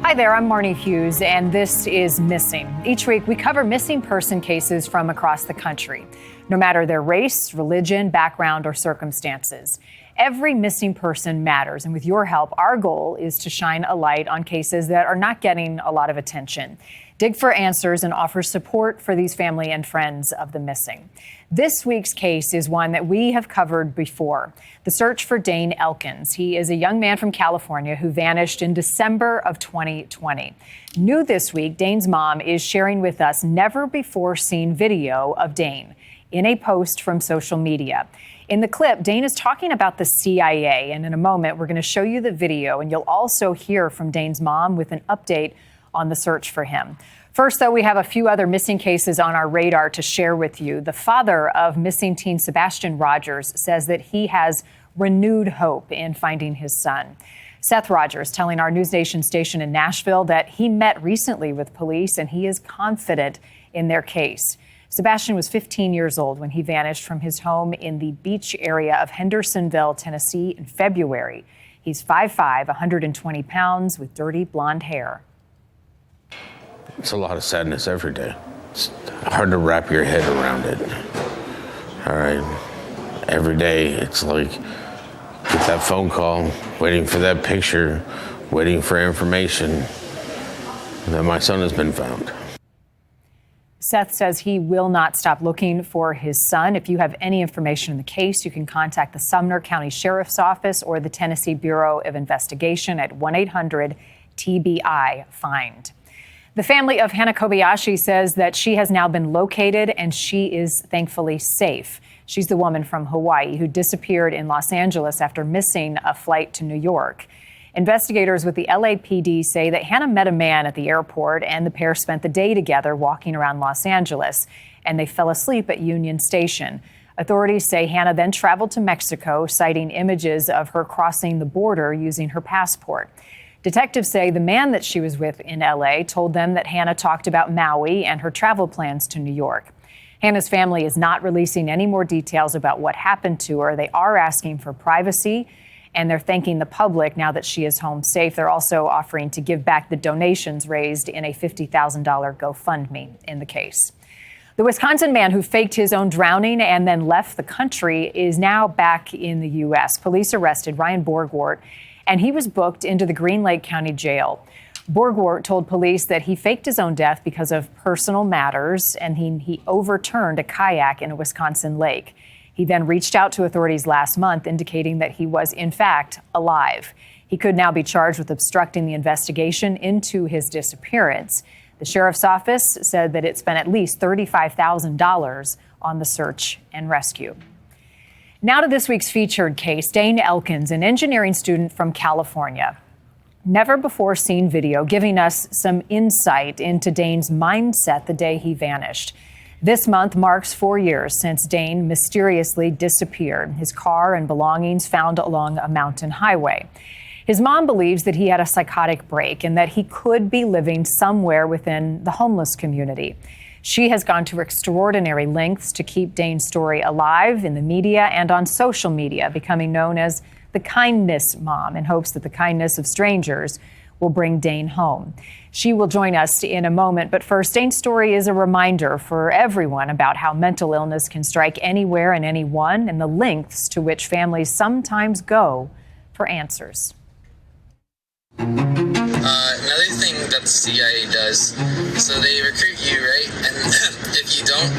Hi there, I'm Marni Hughes, and this is Missing. Each week, we cover missing person cases from across the country, no matter their race, religion, background, or circumstances. Every missing person matters, and with your help, our goal is to shine a light on cases that are not getting a lot of attention, dig for answers, and offer support for these family and friends of the missing. This week's case is one that we have covered before, the search for Dane Elkins. He is a young man from California who vanished in December of 2020. New this week, Dane's mom is sharing with us never-before-seen video of Dane in a post from social media. In the clip, Dane is talking about the CIA, and in a moment, we're going to show you the video, and you'll also hear from Dane's mom with an update on the search for him. First, though, we have a few other missing cases on our radar to share with you. The father of missing teen Sebastian Rogers says that he has renewed hope in finding his son. Seth Rogers telling our NewsNation station in Nashville that he met recently with police and he is confident in their case. Sebastian was 15 years old when he vanished from his home in the beach area of Hendersonville, Tennessee in February. He's 5'5", 120 pounds with dirty blonde hair. It's a lot of sadness every day. It's hard to wrap your head around it. All right. Every day it's like get that phone call, waiting for that picture, waiting for information that my son has been found. Seth says he will not stop looking for his son. If you have any information in the case, you can contact the Sumner County Sheriff's Office or the Tennessee Bureau of Investigation at 1-800-TBI-FIND. The family of Hannah Kobayashi says that she has now been located and she is thankfully safe. She's the woman from Hawaii who disappeared in Los Angeles after missing a flight to New York. Investigators with the LAPD say that Hannah met a man at the airport and the pair spent the day together walking around Los Angeles, and they fell asleep at Union Station. Authorities say Hannah then traveled to Mexico, citing images of her crossing the border using her passport. Detectives say the man that she was with in L.A. told them that Hannah talked about Maui and her travel plans to New York. Hannah's family is not releasing any more details about what happened to her. They are asking for privacy, and they're thanking the public now that she is home safe. They're also offering to give back the donations raised in a $50,000 GoFundMe in the case. The Wisconsin man who faked his own drowning and then left the country is now back in the U.S. Police arrested Ryan Borgwart, and he was booked into the Green Lake County Jail. Borgwart told police that he faked his own death because of personal matters, and he overturned a kayak in a Wisconsin lake. He then reached out to authorities last month, indicating that he was, in fact, alive. He could now be charged with obstructing the investigation into his disappearance. The sheriff's office said that it spent at least $35,000 on the search and rescue. Now to this week's featured case, Dane Elkins, an engineering student from California. Never before seen video giving us some insight into Dane's mindset the day he vanished. This month marks 4 years since Dane mysteriously disappeared, his car and belongings found along a mountain highway. His mom believes that he had a psychotic break and that he could be living somewhere within the homeless community. She has gone to extraordinary lengths to keep Dane's story alive in the media and on social media, becoming known as the Kindness Mom, in hopes that the kindness of strangers will bring Dane home. She will join us in a moment, but first, Dane's story is a reminder for everyone about how mental illness can strike anywhere and anyone, and the lengths to which families sometimes go for answers. Another thing that the CIA does, so they recruit you, right? And if you don't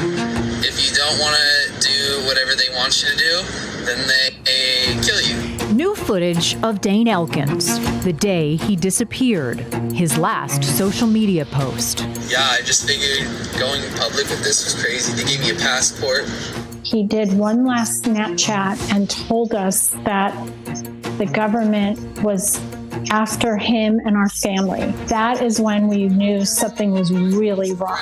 want to do whatever they want you to do, then they kill you. New footage of Dane Elkins, the day he disappeared, his last social media post. Yeah, I just figured going public with this was crazy. They gave me a passport. He did one last Snapchat and told us that the government was after him and our family. That is when we knew something was really wrong.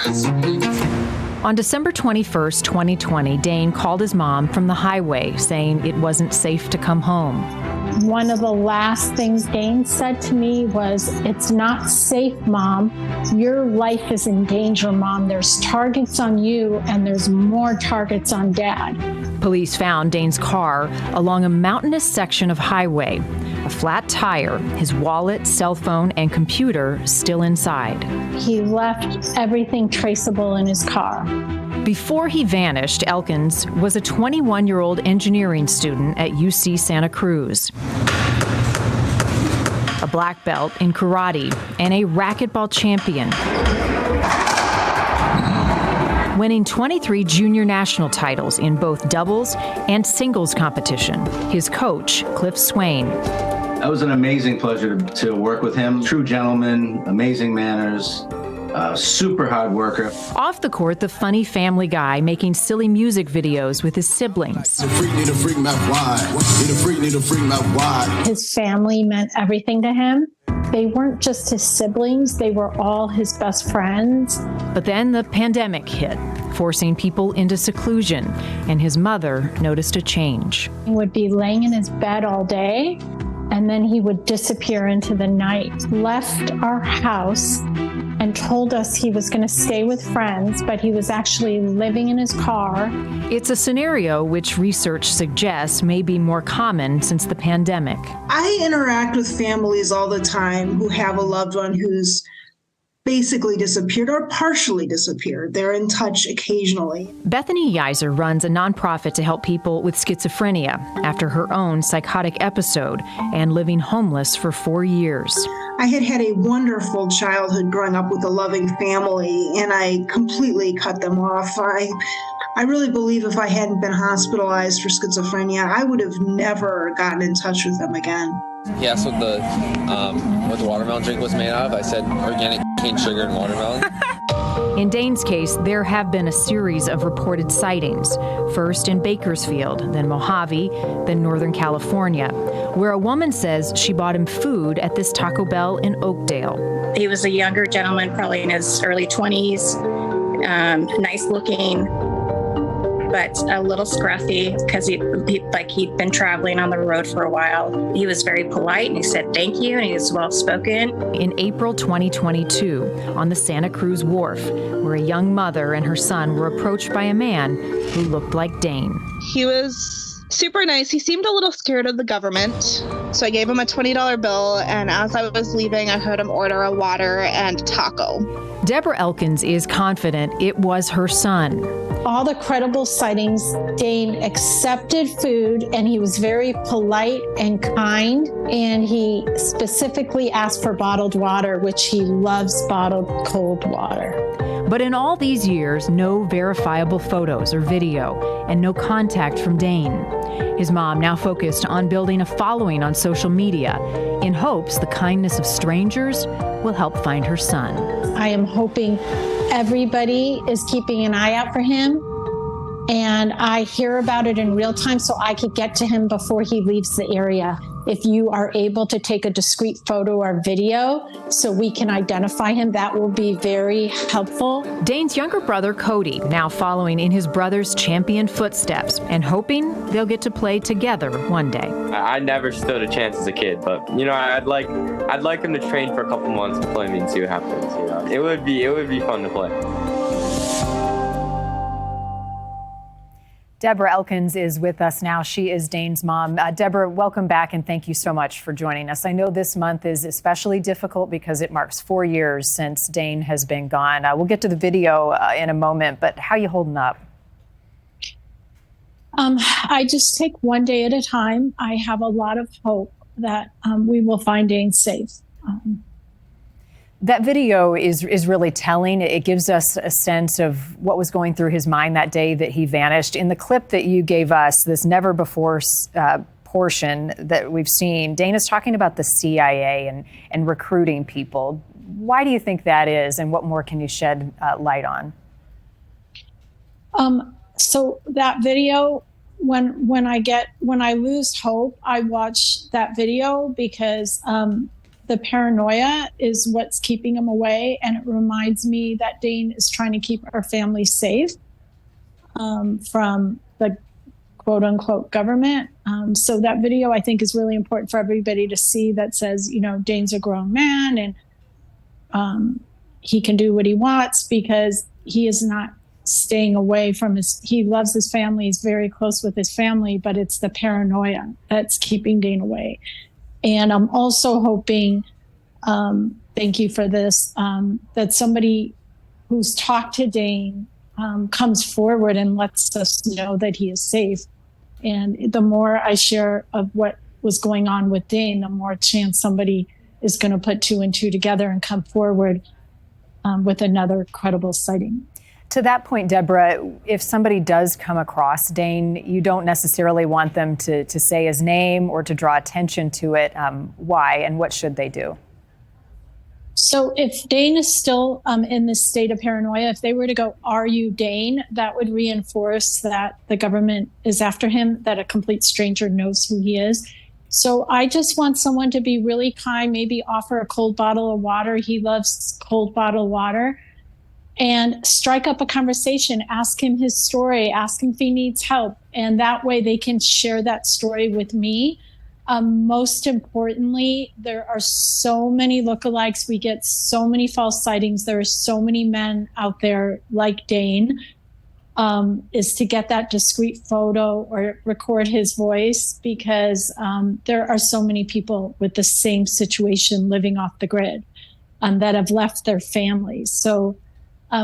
On December 21st, 2020, Dane called his mom from the highway saying it wasn't safe to come home. One of the last things Dane said to me was, "It's not safe, Mom. Your life is in danger, Mom. There's targets on you and there's more targets on Dad." Police found Dane's car along a mountainous section of highway. A flat tire, his wallet, cell phone, and computer still inside. He left everything traceable in his car. Before he vanished, Elkins was a 21-year-old engineering student at UC Santa Cruz. A black belt in karate and a racquetball champion. Winning 23 junior national titles in both doubles and singles competition. His coach, Cliff Swain. That was an amazing pleasure to work with him. True gentleman, amazing manners, super hard worker. Off the court, the funny family guy making silly music videos with his siblings. His family meant everything to him. They weren't just his siblings, they were all his best friends. But then the pandemic hit, forcing people into seclusion, and his mother noticed a change. He would be laying in his bed all day, and then he would disappear into the night. Left our house and told us he was going to stay with friends, but he was actually living in his car. It's a scenario which research suggests may be more common since the pandemic. I interact with families all the time who have a loved one who's basically disappeared or partially disappeared. They're in touch occasionally. Bethany Yeiser runs a nonprofit to help people with schizophrenia after her own psychotic episode and living homeless for 4 years. I had a wonderful childhood growing up with a loving family, and I completely cut them off. I really believe if I hadn't been hospitalized for schizophrenia, I would have never gotten in touch with them again. He asked what the watermelon drink was made out of. I said organic cane sugar and watermelon. In Dane's case, there have been a series of reported sightings, first in Bakersfield, then Mojave, then Northern California, where a woman says she bought him food at this Taco Bell in Oakdale. He was a younger gentleman, probably in his early 20s, nice looking, but a little scruffy because he'd been traveling on the road for a while. He was very polite and he said thank you and he was well spoken. In April 2022, on the Santa Cruz Wharf, where a young mother and her son were approached by a man who looked like Dane. He was super nice. He seemed a little scared of the government. So I gave him a $20 bill, and as I was leaving, I heard him order a water and taco. Deborah Elkins is confident it was her son. All the credible sightings, Dane accepted food and he was very polite and kind. And he specifically asked for bottled water, which he loves bottled cold water. But in all these years, no verifiable photos or video and no contact from Dane. His mom now focused on building a following on social media in hopes the kindness of strangers will help find her son. I am hoping everybody is keeping an eye out for him, and I hear about it in real time so I could get to him before he leaves the area. If you are able to take a discrete photo or video so we can identify him, that will be very helpful. Dane's younger brother, Cody, now following in his brother's champion footsteps and hoping they'll get to play together one day. I never stood a chance as a kid, but I'd like him to train for a couple months to play me and see what happens. It would be fun to play. Deborah Elkins is with us now. She is Dane's mom. Deborah, welcome back and thank you so much for joining us. I know this month is especially difficult because it marks 4 years since Dane has been gone. We'll get to the video in a moment, but how are you holding up? I just take one day at a time. I have a lot of hope that we will find Dane safe. That video is really telling. It gives us a sense of what was going through his mind that day that he vanished. In the clip that you gave us, this never before portion that we've seen, Dane is talking about the CIA and recruiting people. Why do you think that is, and what more can you shed light on? So that video, when I lose hope, I watch that video because the paranoia is what's keeping him away, and it reminds me that Dane is trying to keep our family safe from the quote unquote government. So that video, I think, is really important for everybody to see, that says, Dane's a grown man and he can do what he wants, because he is not staying away from he loves his family. He's very close with his family, but it's the paranoia that's keeping Dane away. And I'm also hoping, thank you for this, that somebody who's talked to Dane comes forward and lets us know that he is safe. And the more I share of what was going on with Dane, the more chance somebody is going to put 2 and 2 together and come forward with another credible sighting. To that point, Deborah, if somebody does come across Dane, you don't necessarily want them to say his name or to draw attention to it. Why, and what should they do? So if Dane is still in this state of paranoia, if they were to go, "Are you Dane?" that would reinforce that the government is after him, that a complete stranger knows who he is. So I just want someone to be really kind, maybe offer a cold bottle of water. He loves cold bottled water. And strike up a conversation, ask him his story, ask him if he needs help. And that way they can share that story with me. Most importantly, there are so many lookalikes. We get so many false sightings. There are so many men out there like Dane, is to get that discreet photo or record his voice, because there are so many people with the same situation living off the grid that have left their families. So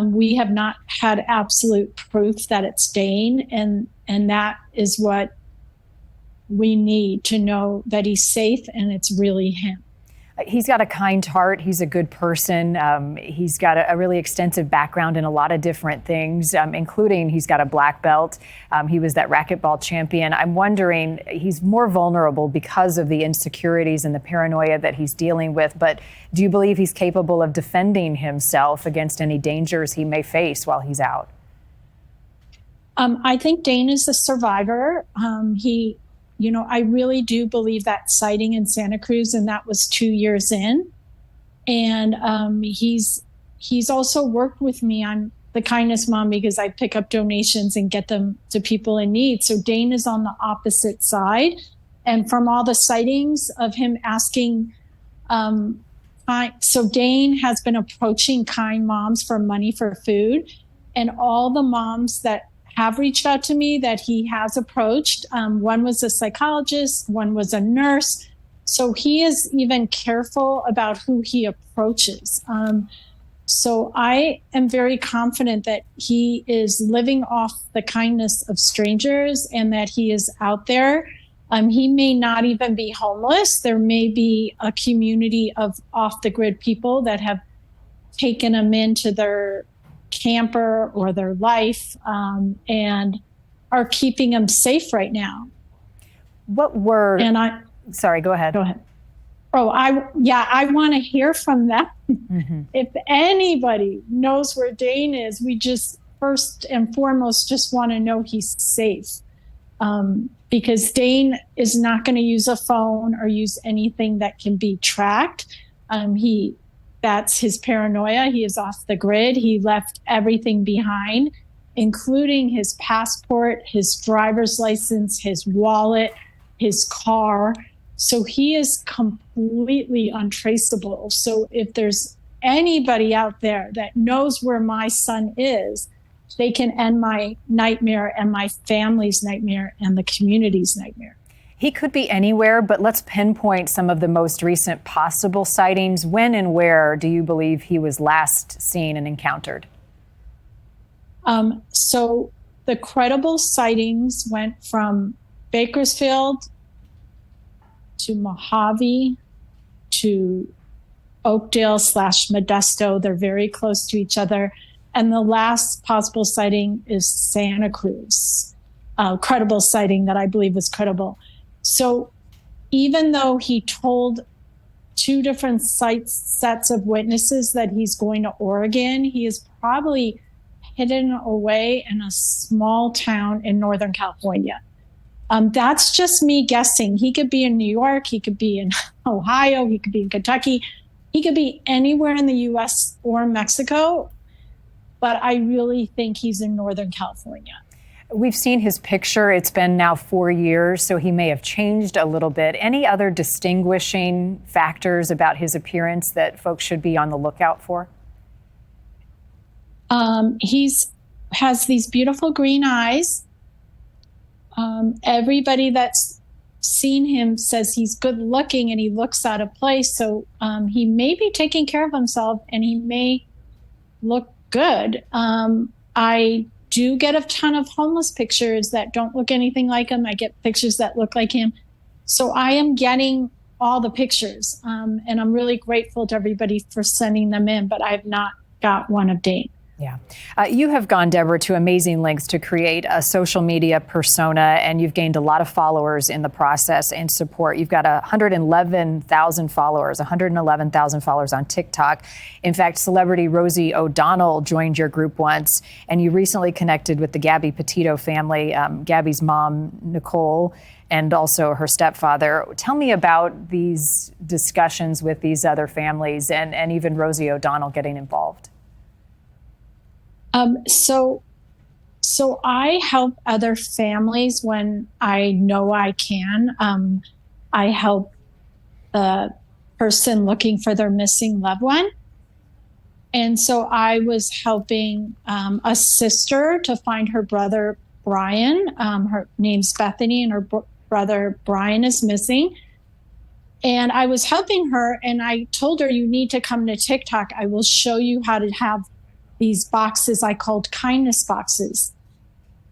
we have not had absolute proof that it's Dane, and that is what we need to know, that he's safe and it's really him. He's got a kind heart. He's a good person. He's got a really extensive background in a lot of different things, including he's got a black belt. He was that racquetball champion. I'm wondering, he's more vulnerable because of the insecurities and the paranoia that he's dealing with. But do you believe he's capable of defending himself against any dangers he may face while he's out? I think Dane is a survivor. I really do believe that sighting in Santa Cruz, and that was 2 years in. And he's also worked with me. I'm the kindness mom because I pick up donations and get them to people in need. So Dane is on the opposite side. And from all the sightings of him asking, so Dane has been approaching kind moms for money for food. And all the moms that have reached out to me that he has approached. One was a psychologist, one was a nurse. So he is even careful about who he approaches. So I am very confident that he is living off the kindness of strangers and that he is out there. He may not even be homeless. There may be a community of off-the-grid people that have taken him into their camper or their life and are keeping them safe right now. Sorry, go ahead. Go ahead. Oh, I want to hear from them. Mm-hmm. If anybody knows where Dane is, we just first and foremost just want to know he's safe. Because Dane is not going to use a phone or use anything that can be tracked. That's his paranoia. He is off the grid. He left everything behind, including his passport, his driver's license, his wallet, his car. So he is completely untraceable. So if there's anybody out there that knows where my son is, they can end my nightmare and my family's nightmare and the community's nightmare. He could be anywhere, but let's pinpoint some of the most recent possible sightings. When and where do you believe he was last seen and encountered? So the credible sightings went from Bakersfield to Mojave to Oakdale/Modesto. They're very close to each other. And the last possible sighting is Santa Cruz, credible sighting that I believe was credible. So even though he told 2 different sets of witnesses that he's going to Oregon, he is probably hidden away in a small town in Northern California. That's just me guessing. He could be in New York, he could be in Ohio, he could be in Kentucky, he could be anywhere in the US or Mexico, but I really think he's in Northern California. We've seen his picture. It's been now 4 years, so he may have changed a little bit. Any other distinguishing factors about his appearance that folks should be on the lookout for? He's has these beautiful green eyes. Everybody that's seen him says he's good looking and he looks out of place. So he may be taking care of himself and he may look good. I do get a ton of homeless pictures that don't look anything like him. I get pictures that look like him. So I am getting all the pictures. And I'm really grateful to everybody for sending them in, but I have not got one of Dane. Yeah. You have gone, Deborah, to amazing lengths to create a social media persona, and you've gained a lot of followers in the process and support. You've got 111,000 followers on TikTok. In fact, celebrity Rosie O'Donnell joined your group once, and you recently connected with the Gabby Petito family, Gabby's mom, Nicole, and also her stepfather. Tell me about these discussions with these other families and even Rosie O'Donnell getting involved. So I help other families when I know I can. I help the person looking for their missing loved one. And so I was helping a sister to find her brother, Brian. Her name's Bethany, and her brother, Brian, is missing. And I was helping her, and I told her, you need to come to TikTok. I will show you how to have these boxes I called kindness boxes.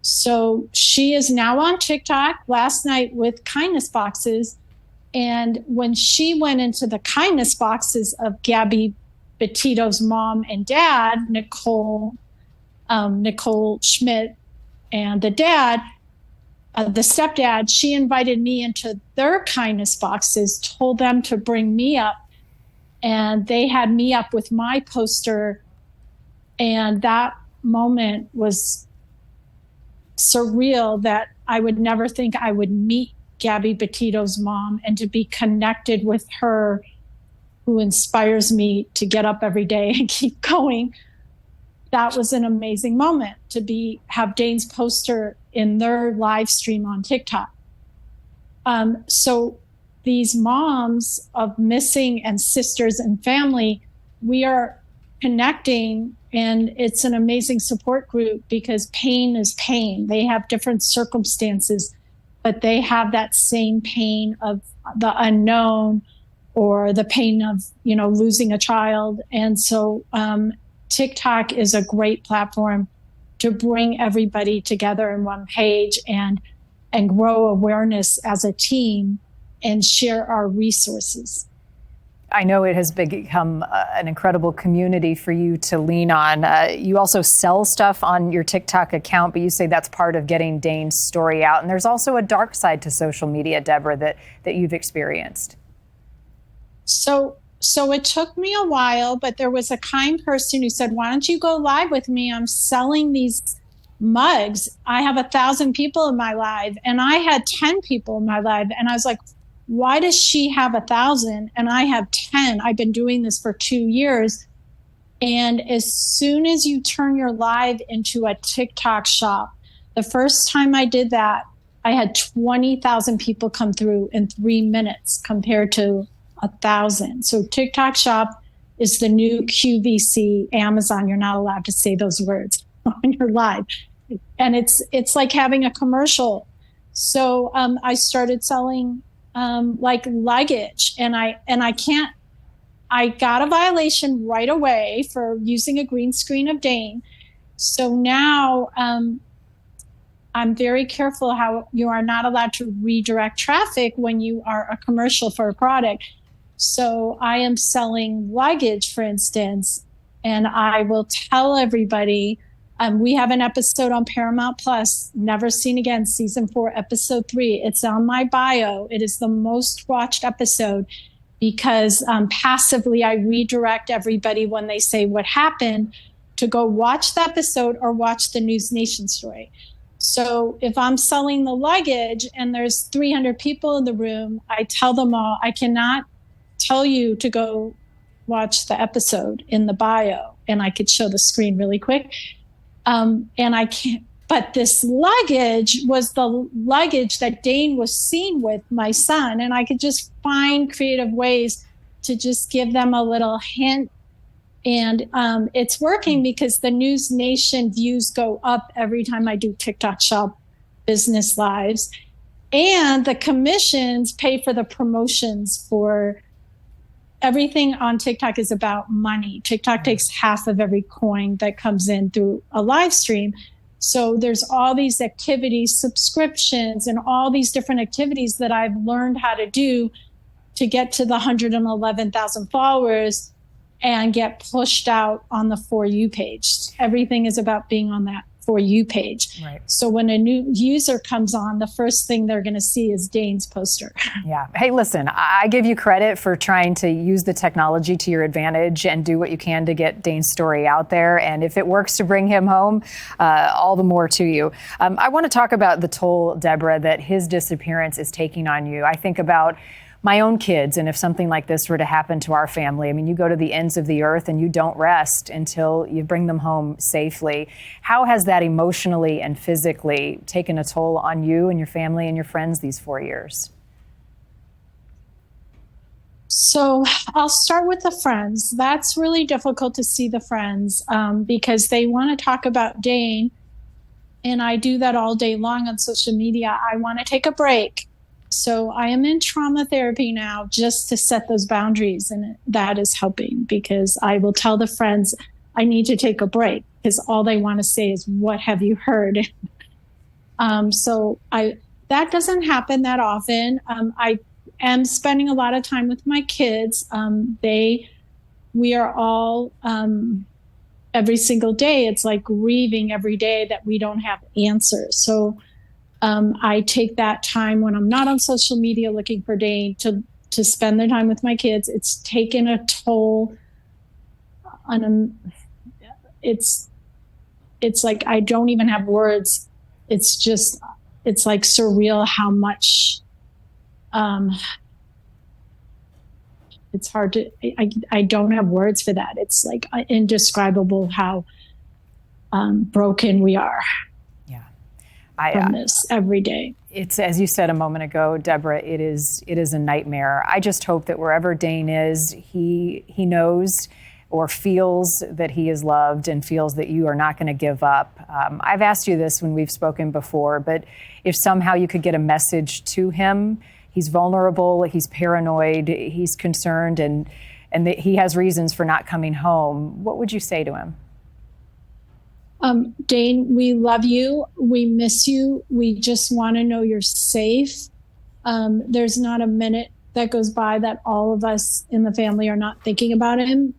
So she is now on TikTok last night with kindness boxes. And when she went into the kindness boxes of Gabby Petito's mom and dad, Nicole Schmidt, and the dad, the stepdad, she invited me into their kindness boxes, told them to bring me up. And they had me up with my poster. And that moment was surreal, that I would never think I would meet Gabby Petito's mom and to be connected with her, who inspires me to get up every day and keep going. That was an amazing moment to have Dane's poster in their live stream on TikTok. So these moms of missing and sisters and family, we are connecting, and it's an amazing support group because pain is pain. They have different circumstances, but they have that same pain of the unknown or the pain of, losing a child. And so TikTok is a great platform to bring everybody together in one page and grow awareness as a team and share our resources. I know it has become an incredible community for you to lean on. You also sell stuff on your TikTok account, but you say that's part of getting Dane's story out. And there's also a dark side to social media, Deborah, that you've experienced. So it took me a while, but there was a kind person who said, why don't you go live with me? I'm selling these mugs. I have 1,000 people in my live, and I had 10 people in my live. And I was like, why does she have 1,000 and I have 10? I've been doing this for 2 years. And as soon as you turn your live into a TikTok shop, the first time I did that, I had 20,000 people come through in 3 minutes compared to 1,000. So TikTok shop is the new QVC, Amazon. You're not allowed to say those words on your live. And it's like having a commercial. So I started selling like luggage, and I got a violation right away for using a green screen of Dane. So now I'm very careful how you are not allowed to redirect traffic when you are a commercial for a product. So I am selling luggage, for instance, and I will tell everybody, we have an episode on Paramount Plus, Never Seen Again, season 4, episode 3. It's on my bio. It is the most watched episode because passively I redirect everybody when they say what happened to go watch the episode or watch the NewsNation story. So if I'm selling the luggage and there's 300 people in the room, I tell them all, I cannot tell you to go watch the episode in the bio, and I could show the screen really quick. And I can't, But this luggage was the luggage that Dane was seen with, my son. And I could just find creative ways to just give them a little hint. And it's working because the NewsNation views go up every time I do TikTok Shop Business Lives. And the commissions pay for the promotions for everything on TikTok is about money. TikTok takes half of every coin that comes in through a live stream. So there's all these activities, subscriptions, and all these different activities that I've learned how to do to get to the 111,000 followers and get pushed out on the For You page. Everything is about being on that For You page. Right. So when a new user comes on, the first thing they're going to see is Dane's poster. Yeah. Hey, listen, I give you credit for trying to use the technology to your advantage and do what you can to get Dane's story out there. And if it works to bring him home, all the more to you. I want to talk about the toll, Deborah, that his disappearance is taking on you. I think about my own kids, and if something like this were to happen to our family, I mean, you go to the ends of the earth and you don't rest until you bring them home safely. How has that emotionally and physically taken a toll on you and your family and your friends these 4 years? So I'll start with the friends. That's really difficult to see the friends because they want to talk about Dane, and I do that all day long on social media. I want to take a break. So I am in trauma therapy now just to set those boundaries, and that is helping because I will tell the friends I need to take a break because all they want to say is, what have you heard? That doesn't happen that often. I am spending a lot of time with my kids. We are all every single day. It's like grieving every day that we don't have answers. So I take that time when I'm not on social media looking for Dane to spend the time with my kids. It's taken a toll on it's like I don't even have words. It's like surreal how much it's hard to, I don't have words for that. It's like indescribable how broken we are. From this every day. It's, as you said a moment ago, Deborah, it is a nightmare. I just hope that wherever Dane is, he knows or feels that he is loved and feels that you are not going to give up. I've asked you this when we've spoken before, but if somehow you could get a message to him, he's vulnerable, he's paranoid, he's concerned, and that he has reasons for not coming home, what would you say to him? Dane, we love you. We miss you. We just want to know you're safe. There's not a minute that goes by that all of us in the family are not thinking about him.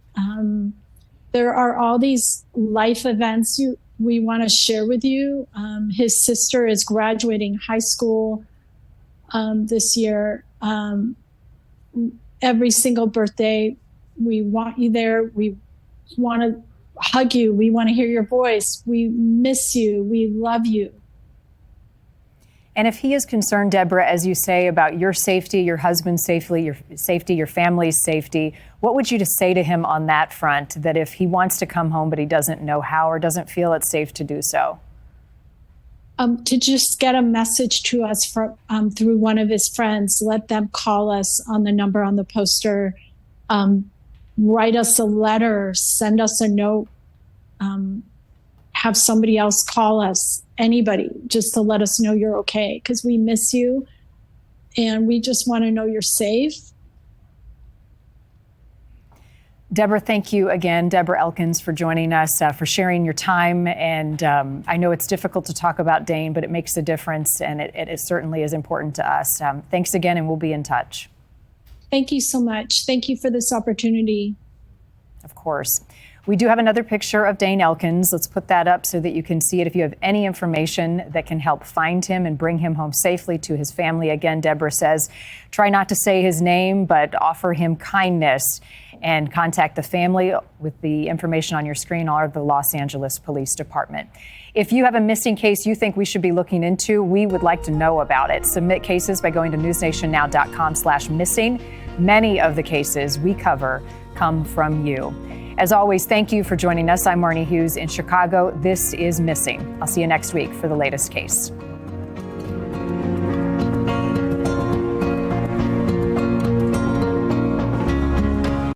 There are all these life events we want to share with you. His sister is graduating high school this year. Every single birthday, we want you there. We want to hug you. We want to hear your voice. We miss you. We love you. And if he is concerned, Deborah, as you say, about your safety, your husband's safety, your family's safety, what would you to say to him on that front, that if he wants to come home but he doesn't know how or doesn't feel it's safe to do so? To just get a message to us through one of his friends. Let them call us on the number on the poster. Write us a letter, send us a note, have somebody else call us, anybody, just to let us know you're okay, because we miss you and we just want to know you're safe. Deborah, thank you again, Dane Elkins, for joining us, for sharing your time. And I know it's difficult to talk about Dane, but it makes a difference, and it certainly is important to us. Thanks again, and we'll be in touch. Thank you so much. Thank you for this opportunity. Of course. We do have another picture of Dane Elkins. Let's put that up so that you can see it. If you have any information that can help find him and bring him home safely to his family. Again, Deborah says, try not to say his name, but offer him kindness and contact the family with the information on your screen or the Los Angeles Police Department. If you have a missing case you think we should be looking into, we would like to know about it. Submit cases by going to newsnationnow.com/missing. Many of the cases we cover come from you. As always, thank you for joining us. I'm Marni Hughes in Chicago. This is Missing. I'll see you next week for the latest case.